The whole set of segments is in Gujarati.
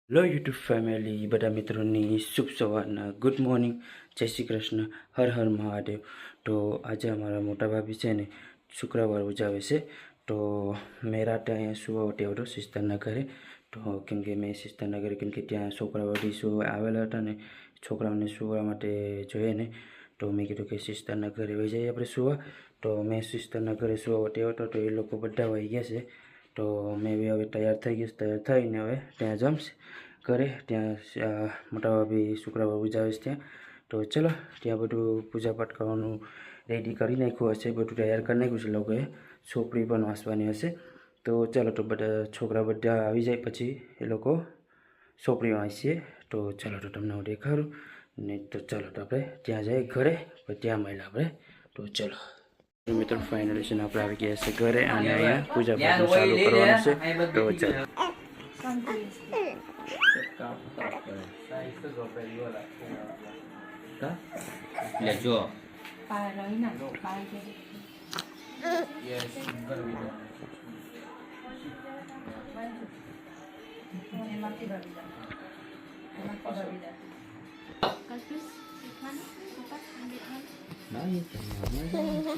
હેલો યુટ્યુબ ફેમિલી, બધા મિત્રોની શુભ સવારના ગુડ મોર્નિંગ, જય શ્રી કૃષ્ણ, હર હર મહાદેવ. તો આજે અમારા મોટા ભાભી છે ને શુક્રવાર ઉજાવે છે. તો મેં રાતે અહીંયા સુવા હતો સિસ્ટરના ઘરે. તો કેમકે મેં સિસ્ટરના ઘરે કેમકે ત્યાં છોકરાઓથી સુવા આવેલા હતા ને, છોકરાઓને સુવા માટે જોઈએ ને. તો મેં કીધું કે સિસ્ટરના ઘરે વહી જઈએ આપણે સુવા. તો મેં સિસ્ટરના ઘરે સુવા હતો તો એ લોકો બધા વહી ગયા છે. તો મેં બી હવે તૈયાર થઈ ગઈશ, તૈયાર થઈને હવે ત્યાં જમશે ઘરે. ત્યાં મોટા ભાભી શુક્રવાર ઉજાવે છે ત્યાં. તો ચલો ત્યાં બધું પૂજાપાઠ કરવાનું રેડી કરી નાખ્યું હશે, બધું તૈયાર કરી નાખ્યું છે લોકોએ. છોકરી પણ વાંચવાની હશે. તો ચાલો, તો બધા છોકરા બધા આવી જાય પછી એ લોકો છોકરી વાંચીએ. તો ચાલો, તો તમને હું દેખાડું ને. તો ચાલો, તો આપણે ત્યાં જઈએ ઘરે, પછી ત્યાં મળીએ આપણે. તો ચલો મિત્રો, ફાઇનલી છે ને આપણે આવી ગયા છે ઘરે અને અહીંયા પૂજા પાઠ ચાલુ કરવાનું છે. તો ચાલો. જો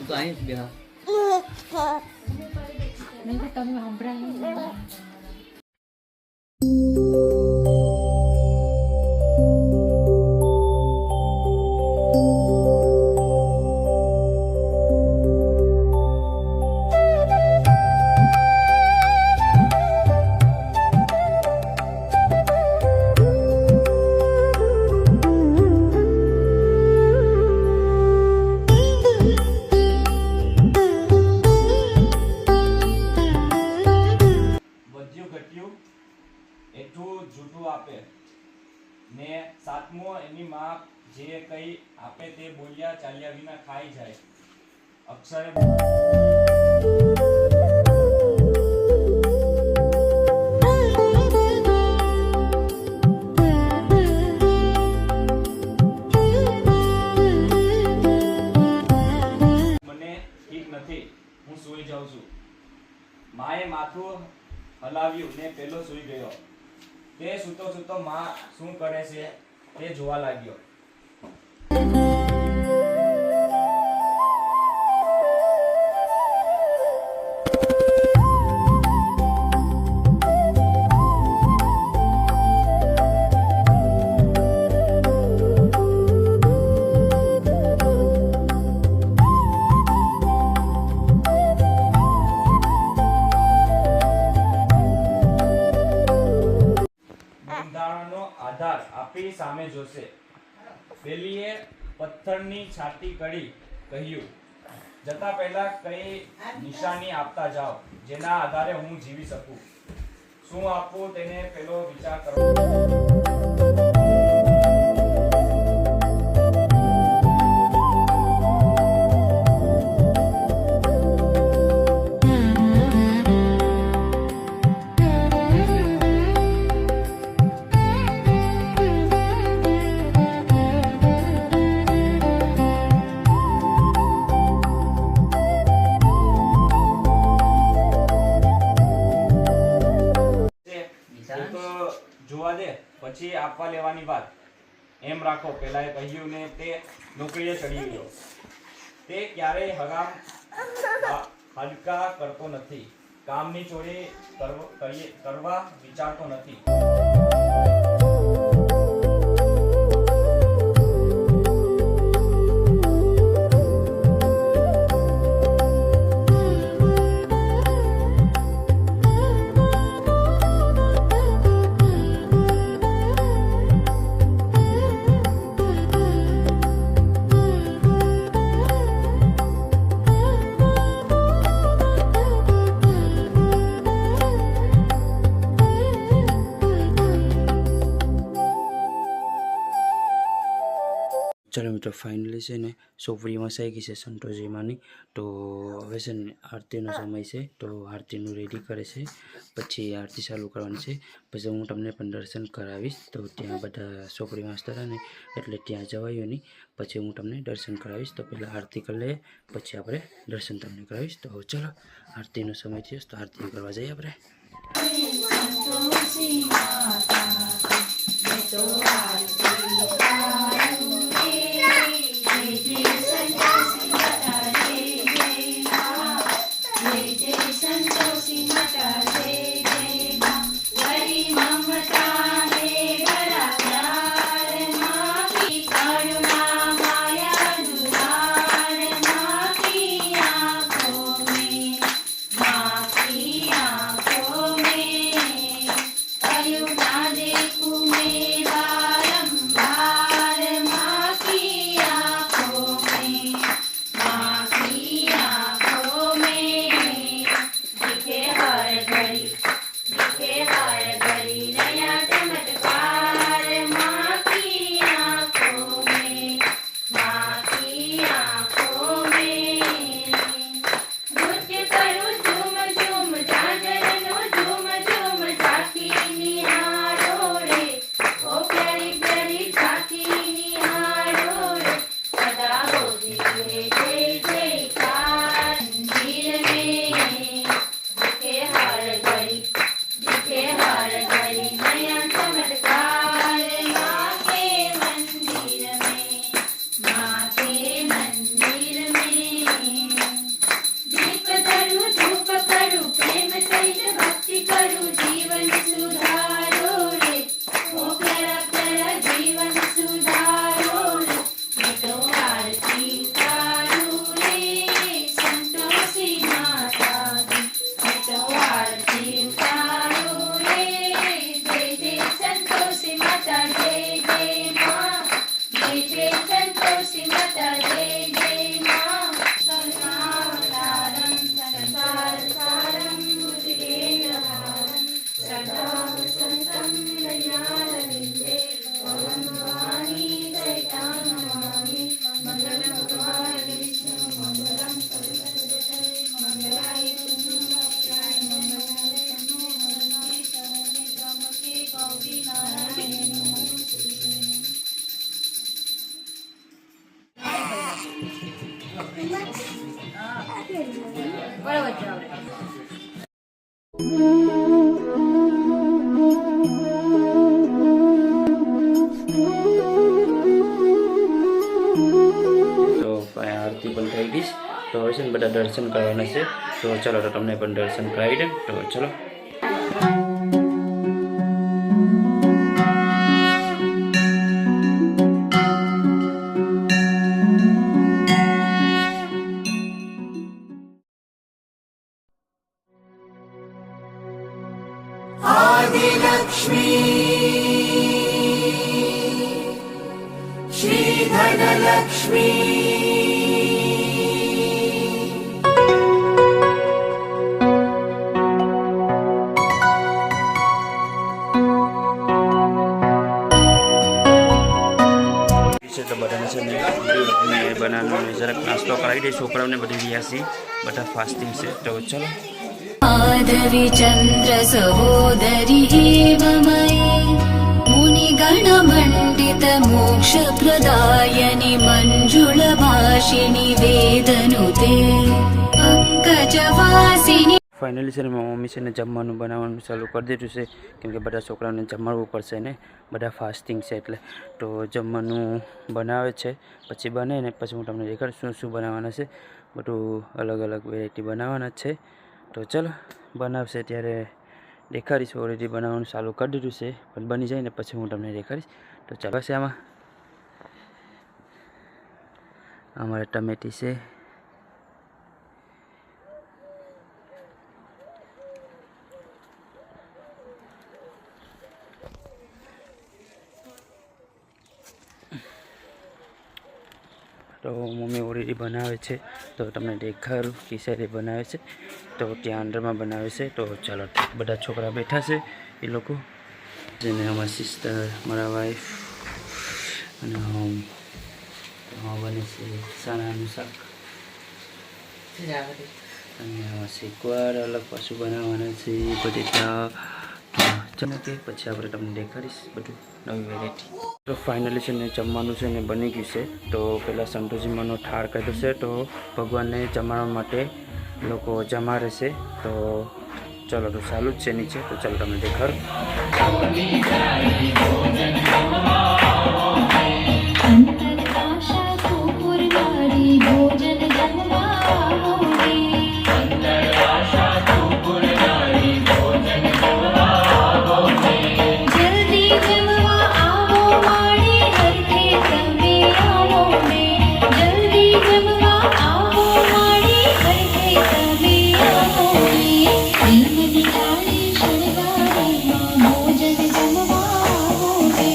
તો અહીં જ બેહા. તમે સંભળાય એટલું જૂઠું આપે ને સાતમો એની માં જે કઈ આપે તે બોલ્યા ચાલ્યા વિના ખાઈ જાય. અક્ષરે મને ઠીક નથી, હું સૂઈ જાઉં છું. માએ માથું હલાવ્યું ને પેલો સૂઈ ગયો. તે સૂતો સૂતો માં શું કરે છે તે જોવા લાગ્યો. આધાર આપી સામે જોશે. પેલીએ પથ્થરની છાતી કરી કહ્યું, જતા પહેલા કઈ નિશાની આપતા જાઓ જેના આધારે હું જીવી શકું. શું આપવું તેને પેલો વિચાર કરો. જોવા દે પછી આપવા લેવાની વાત એમ રાખો. પેલાએ કહ્યું ને તે નોકરીએ ચડી ગયો. તે ક્યારેય હરામ હલકા કરતો નથી, કામની ચોરી કરવા વિચારતો નથી. ચાલો મિત્રો, ફાઇનલી છે ને સોપડીમાં થઈ ગઈ છે સંતોષીમાંની. તો હવે છે ને આરતીનો સમય છે, તો આરતીનું રેડી કરે છે. પછી આરતી ચાલુ કરવાની છે. પછી હું તમને પણ દર્શન કરાવીશ. તો ત્યાં બધા સોપડી વાંચતા હતા ને એટલે ત્યાં જવાયું નહીં. પછી હું તમને દર્શન કરાવીશ. તો પહેલાં આરતી કરી લઈએ, પછી આપણે દર્શન તમને કરાવીશ. તો ચલો, આરતીનો સમય થયો તો આરતી કરવા જઈએ આપણે. તો આરતી પણ થઈ ગઈ તો હવે છે ને બધા દર્શન કરવાના છે તો ચલો તો તમને પણ દર્શન કરાવી દે તો ચલો તો બધાને છે ને બનાવવાનો જરાક નાસ્તો કરાવી દે છોકરાઓને બધી રિયાસી બધા ફાસ્ટિંગ છે તો ચલો माधवी चन्द्र सहोदरी एव मयि मुनिगणमण्डित मोक्षप्रदायनि मञ्जुळभाषिणि वेदनुते पङ्कजवासिनि ફાઇનલી છે ને મારી મમ્મી છે ને જમવાનું બનાવવાનું ચાલુ કરી દીધું છે કેમ કે બધા છોકરાઓને જમાડવું પડશે ને બધા ફાસ્ટિંગ છે એટલે તો જમવાનું બનાવે છે પછી બને ને પછી હું તમને દેખાડીશ શું શું બનાવવાના છે બધું અલગ અલગ વેરાયટી બનાવવાના છે તો ચલો બનાવશે ત્યારે દેખાડીશ ઓલરેડી બનાવવાનું ચાલુ કરી દીધું છે પણ બની જાય ને પછી હું તમને દેખાડીશ તો ચાલો છે આમાં અમારે ટમેટી છે તો મમ્મી ઓલરેડી બનાવે છે તો તમને દેખાડું કિસારી બનાવે છે તો ત્યાં અંદરમાં બનાવે છે તો ચાલો બધા છોકરા બેઠા છે એ લોકો જેને અમારા સિસ્ટર મારા વાઈફ અને બને છે ચણાનું શાક અને શીખવાડ અલગ પાછું બનાવવાના છે બટેટા ચાલો કે પછી આપણે તમને દેખાડીશ બધું નવી વેરાયટી તો ફાઇનલી છે ને જમવાનું છે ને બની ગયું છે તો પહેલાં સંતોષીમાંનો ઠાર કાઢ્યો છે તો ભગવાનને જમાડવા માટે લોકો જમાડે છે તો चलो तो चालू જ છે નીચે, તો ચાલો તમને દેખાડું. અંતરઆશા ઠાકોરવાળી ભોજન જલ્દી જમવા આવો માડી હરખે તમે આવો ને જલ્દી જમવા આવો માડી હરખે તમે આવો ને પ્રેમની થાળી શણગારીમાં ભોજન જમવા આવો ને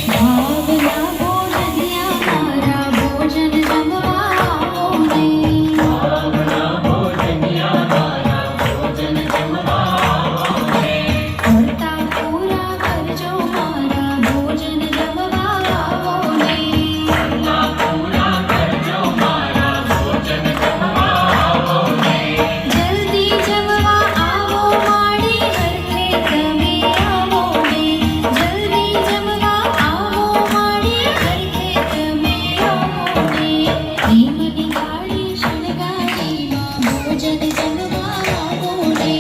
ભાવના ભોજન્યા મારા ભોજન જમવા આવો ને કરતા પૂરા કરજો મારા ભોજન જમવા આવો ને જલ્દી જમવા આવો માડી હરખે તમે આવો ને જલ્દી જમવા આવો માડી હરખે તમે આવો ને પ્રેમની થાળી શણગારીમાં ભોજન જમવા આવો ને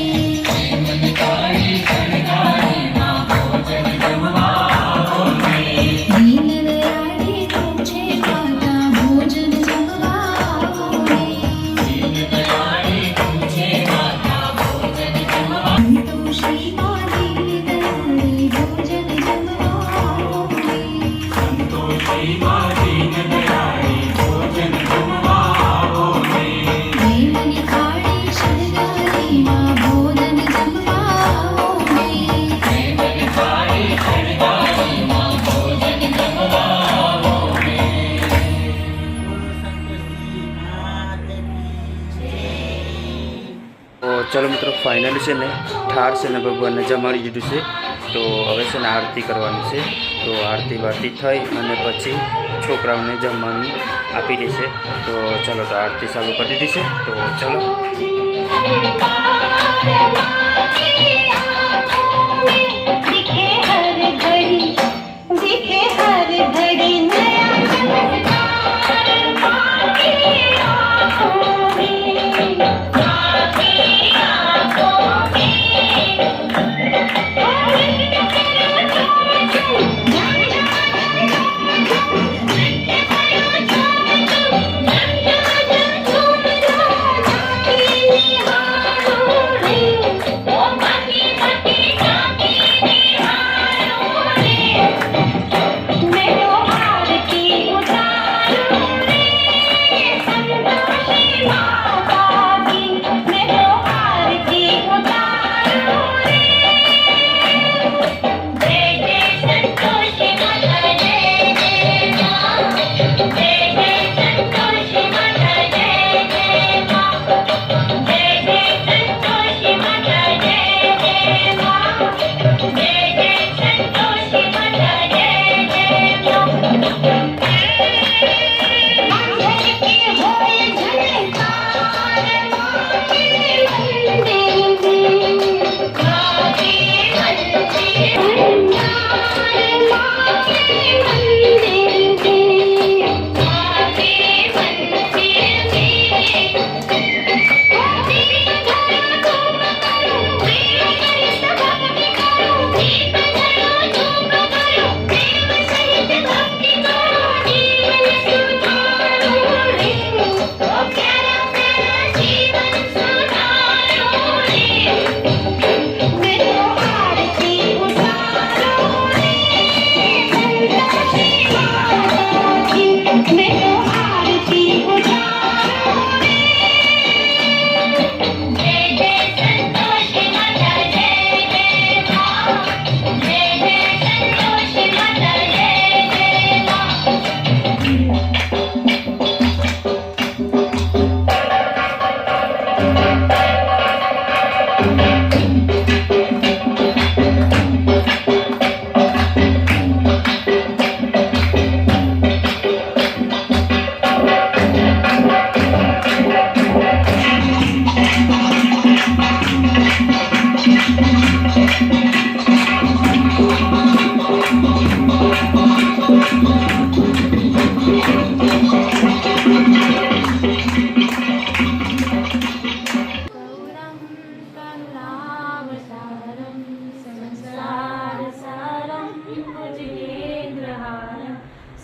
દીનદયાળી તું છે માતા ભોજન જમવા આવો ને સંતોષી માં દીનદયાળી ભોજન જમવા આવો ને પ્રેમની થાળી શણગારીમાં ભોજન જમવા આવો ને તો ચલો મિત્રો ફાઇનલી છે ને ઠાર છે ને ભગવાનને જમાડી દીધું છે. તો હવે છે ને આરતી કરવાની છે. તો આરતી બારતી થઈ અને પછી છોકરાઓને જમવાનું આપી દેશે. તો ચલો તો આરતી ચાલુ કરી દીધી છે. તો ચલો दिखे हर घड़ी दिखे हर घड़ी नया चमत्कार आपकी आँखों में ओ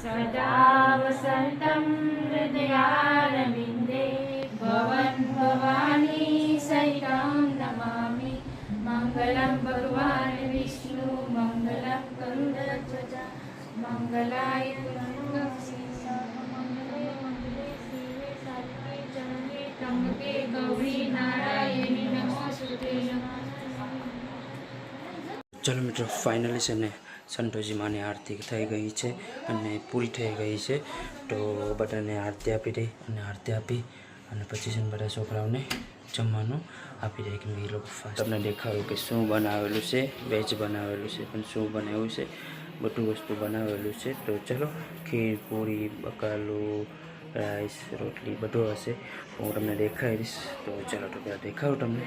सदा वसन्तं हृदयारविन्दे भवन् भवानी सहितं नमामि मङ्गलं भगवान् विष्णु मङ्गलं गरुडध्वज मङ्गलाय तुभ्यं मंगले मंगले शिवे साधिके शरण्ये त्र्यंबके गौरी नारायणी नमोस्तुते ચલો મિત્રો ફાઇનલી છે ને સંતોષી માની આરતી થઈ ગઈ છે અને પૂરી થઈ ગઈ છે. તો બધાને આરતી આપી દઈ અને આરતી આપી અને પછી છે ને બધા છોકરાઓને જમવાનું આપી દઈ. કે એ લોકો ફાસ્ટ તમને દેખાડું કે શું બનાવેલું છે. વેજ બનાવેલું છે પણ શું બનાવ્યું છે બધું વસ્તુ બનાવેલું છે. તો ચલો ખીર પૂરી બકાલું રાઈસ રોટલી બધું હશે હું તમને દેખાડીશ. તો ચલો તો પહેલાં દેખાડું તમને.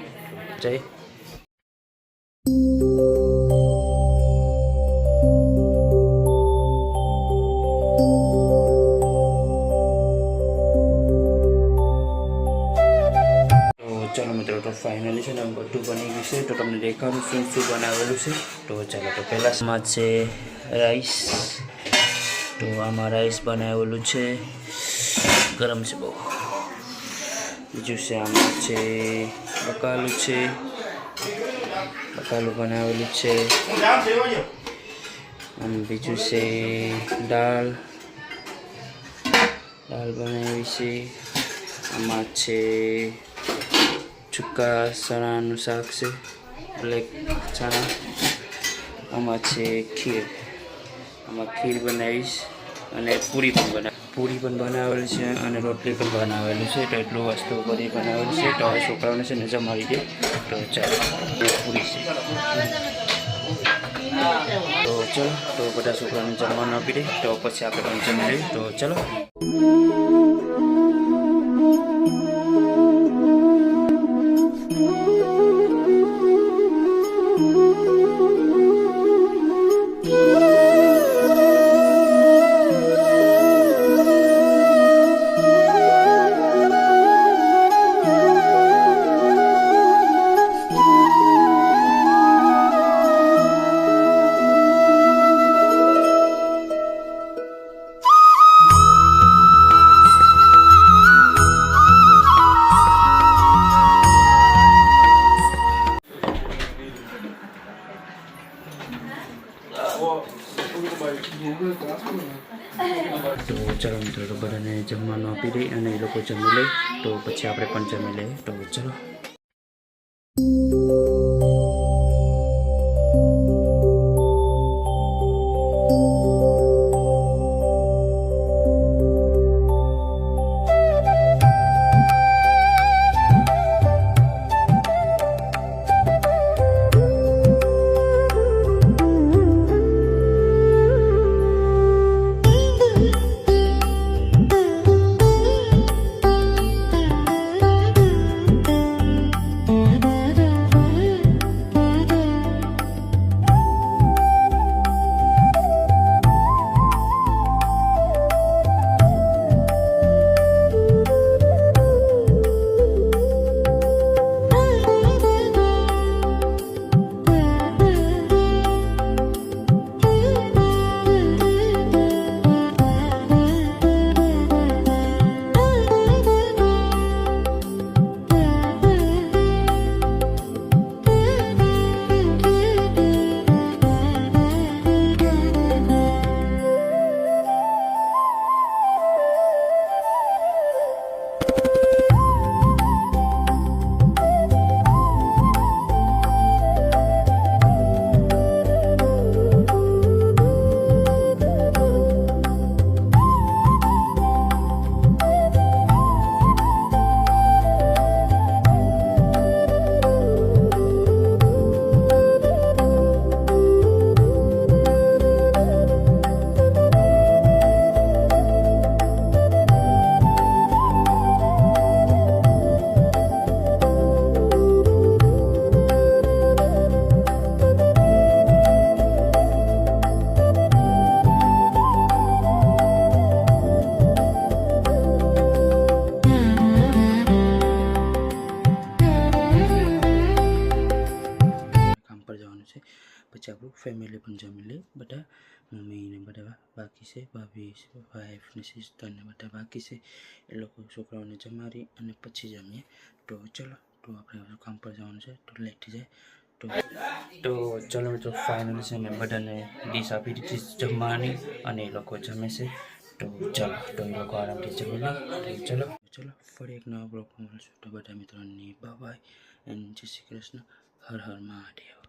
જય ચાલો મિત્રો તો ફાઇનલી છે ને બધું બની ગયું છે. તો તમને દેખાડું શું શું બનાવેલું છે. તો ચાલો તો પહેલાં છે રાઈસ. તો આમાં રાઈસ બનાવેલું છે ગરમ છે બહુ. બીજું છે આમાં છે બકાલું છે બકાલું બનાવેલું છે. આમ બીજું છે દાળ બનાવી છે. આમાં છે ચૂકા ચણાનું શાક છે બ્લેક ચણા. આમાં છે ખીર. આમાં ખીર બનાવીશ અને પૂરી પણ બનાવેલી છે અને રોટલી પણ બનાવેલી છે. તો એટલું વસ્તુ બધી બનાવેલી છે. તો હવે છોકરાઓને છે ને જમાડી દે. તો ચાલો પૂરી છે. તો ચલો તો બધા છોકરાઓને જમવાનું આપી દે. તો પછી આપણે પણ જમી લઈએ. તો ચલો ચાલો મિત્રો તો બધાને જમવાનું આપી દઈ અને એ લોકો જમી લે. તો પછી આપણે પણ જમી લઈએ. તો ચલો આપણું ફેમિલી પણ જમી લે બધા, મમ્મીને બધા બાકી છે, ભાભી વાઈફ ને સિસ્ટર ને બધા બાકી છે, એ લોકો છોકરાઓને જમાડી અને પછી જમીએ. તો ચલો, તો આપણે કામ પર જવાનું છે તો લેટ થઈ જાય. તો ચલો મિત્રો, ફાઇનલ છે ને બધાને ડીશ આપી દીધી જમવાની અને એ લોકો જમે છે. તો ચલો, તો એ લોકો આરામથી જમી લે. તો ચલો ફરી એક નવા બ્લોગમાં મળશું. તો બધા મિત્રોની બાય બાય એન્ડ જય શ્રી કૃષ્ણ. હર હર મહાદેવ.